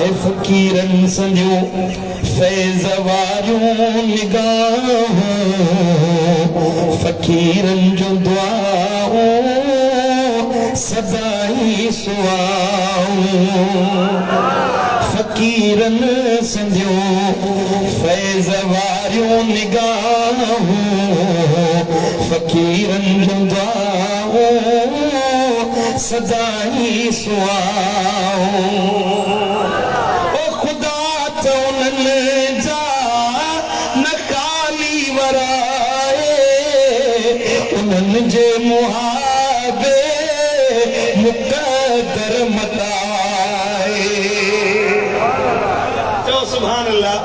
फकीरन संजो फैज़ वारियूं निगाहूं फकीरन जो दुआऊं सदाई सुआऊं फकीरन संजो फैज़ वारियूं निगाहूं फकीरन जो दुआऊं सदाई सुआऊं जे मुहाबे मुक़द्दर मताए तो सुभान अल्लाह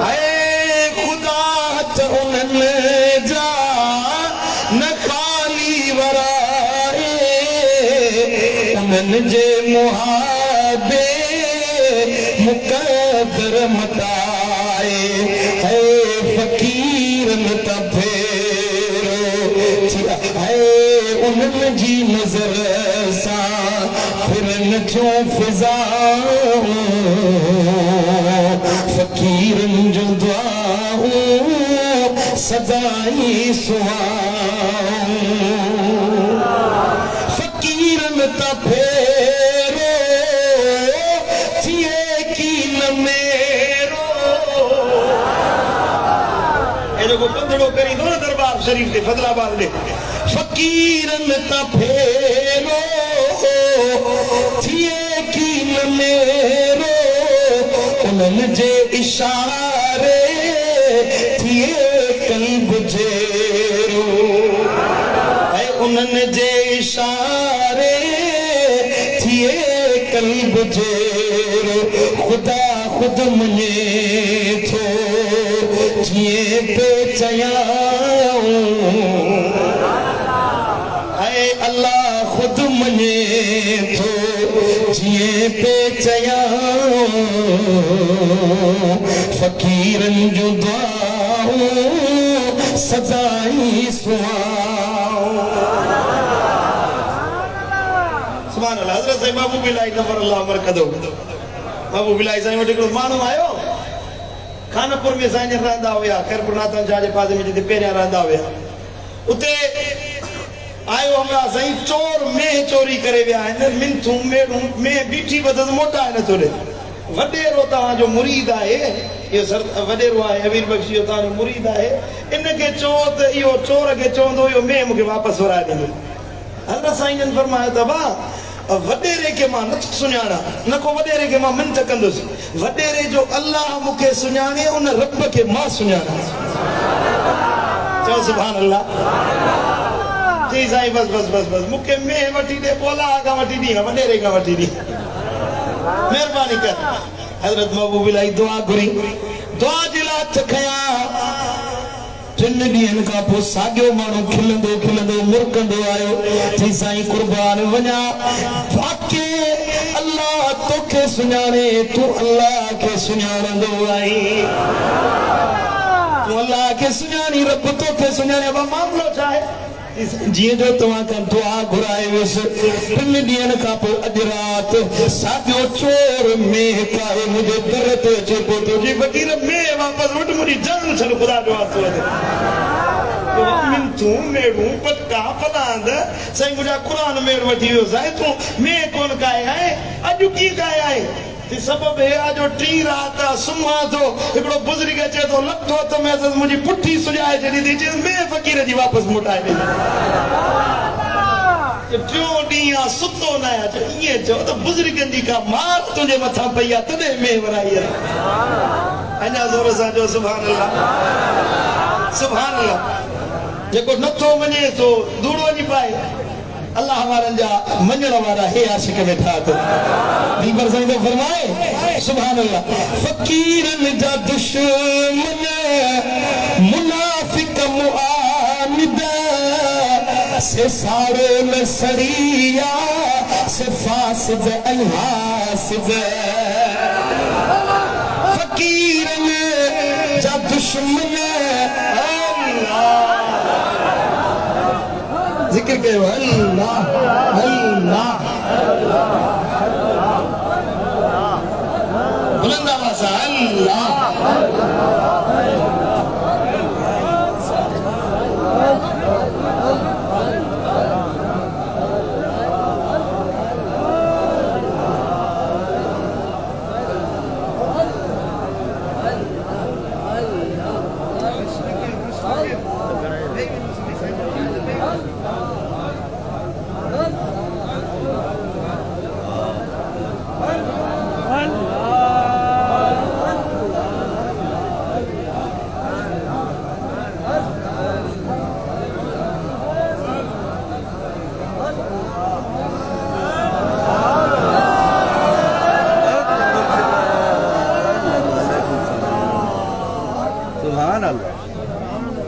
है खुदा त उन्हनि जा न खाली वराए उन्हनि जे मुहाबे मुक़द्दर मताए है फ़कीरन त उन्हनि जी नज़र सां फिरन थियूं फिज़ाऊं फ़कीरनि जो दुआऊं सदाई सुआऊं फ़कीरनि त फेरो थिए की न मेरो ए जेको पंधड़ो करींदो न दरबार शरीफ ते फज़लाबाद ॾे फकीरन त फेरो थिए की न मेरो उन्हनि जे इशारे थिए क़ल्ब जेरो ऐं उन्हनि जे इशारे थिए क़ल्ब जेरो ख़ुदा ख़ुदि मञे थो जीअं पे चयाऊं अल्लाह खुद मने थो जिए पे चयाऊं फकीरन जो दुआऊं सदाई सुआऊं सुभान अल्लाह हज़रत साईं महबूब इलाही नवर अल्लाह मरकदो महबूब इलाही साईं वटि हिकिड़ो माण्हू आयो खानपुर में साईं रहंदा हुया खैरपुर नाथन शाह जे पासे में जिते पहिरियां रहंदा हुया उते आयो हमरा सही चोर में चोरी करे विया आहिनि मिंथूं मेड़ूं में बीठी बदस मोटा न थोड़े वडेरो तव्हांजो मुरीद आहे इहो वडेरो आहे अमीर बख्शी जो तव्हांजो मुरीद आहे इनखे चओ त इहो चोर खे चवंदो इहो में मूंखे वापसि वराए ॾींदो हज़रत साईं जन फरमायो त भाउ वडेरे खे मां नथो सुञाणा न को वडेरे खे मां मिंथ कंदुसि वडेरे जो अल्लाह मूंखे सुञाणे उन रब खे मां सुञाणा चओ सुभान अल्लाह जी साईं बस बस बस बस मूंखे में वठी ॾे बोला खां वठी ॾी वडेरे खां वठी ॾी महिरबानी कर हज़रत महबूब इलाही दुआ घुरी दुआ जे लाइ हथ खयां 3 ॾींहंनि खां पोइ साॻियो माण्हू खिलंदो खिलंदो मुरकंदो आयो जी साईं कुर्बान वञा वाके अल्लाह तोखे सुञाणे तूं अल्लाह खे सुञाणंदो आहीं तूं अल्लाह खे सुञाणी रब तोखे सुञाणे मामलो छा आहे जीअं जो तव्हां खां दुआ घुराए वियुसि 3 ॾींहंनि खां पोइ अॼु राति साॻियो चोर में काए मुंहिंजे दर ते अचे पियो थो जी फ़कीर में वापसि वटि मुंहिंजी जान छॾ ख़ुदा जो वास्तो मिंथूं मेड़ूं पटका पलांद साईं मुंहिंजा क़ुरान मेड़ वठी वियो साईं तूं में कोन काए आहे अॼु कीअं काए आहे सबब है आज टी रात सुम्हा तो हिकिड़ो बुज़ुर्ग अचे तो लथो त में मुंहिंजी पुठी सुॼाए छॾी थी चए में फ़कीर जी वापसि मोटाए ॾे टियों ॾींहुं आहे सुतो न आहे ईअं चओ त बुज़ुर्गनि जी का मार तुंहिंजे मथां पई आहे तॾहिं में वराई आहे अञा ज़ोर सां चओ सुभान अल्लाह सुभान अल्लाह जेको नथो वञे सो दूर वञी पाए अल्लाह वारनि जा मञण वारा हे आशिक वेठा तो दीबर साईं तो फरमाए सुभान अल्लाह फ़कीरनि जा दुश्मन मुनाफिक मुआमिद से साड़ो न सड़िया से फासिद ऐं हासिद फ़कीरनि जा दुश्मन जिक्र कयो अल्लाह अल्लाह बुलंद आवाज़ अल्लाह।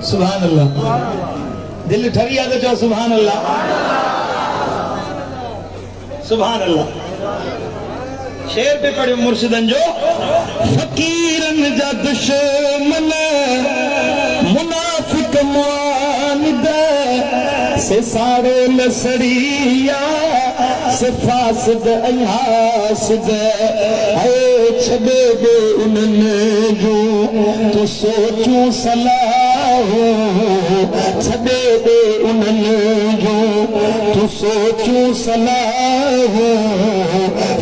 सुभान अल्लाह। दिल ठरिया तो चो सुभान अल्लाह, सुभान अल्लाह। शेर पे पढ़ो मुर्शिदन जो फकीरन जा दुश्मन मुनाफिक मुआनिद से सारे लसड़िया से फासिद अहासिद है छबे दे उन्हनि जो तो सोचूं सलाह छबे दे उन्हनि जो तो सोचूं सलाह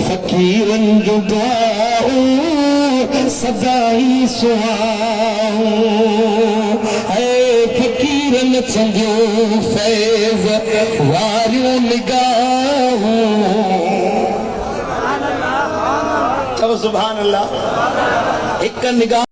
फकीरन जो गाऊं सदाई सुहाऊं है फकीरन चंगियो फैज़ वारियूं निगाहूं। सुभान अल्लाह। एक निगाह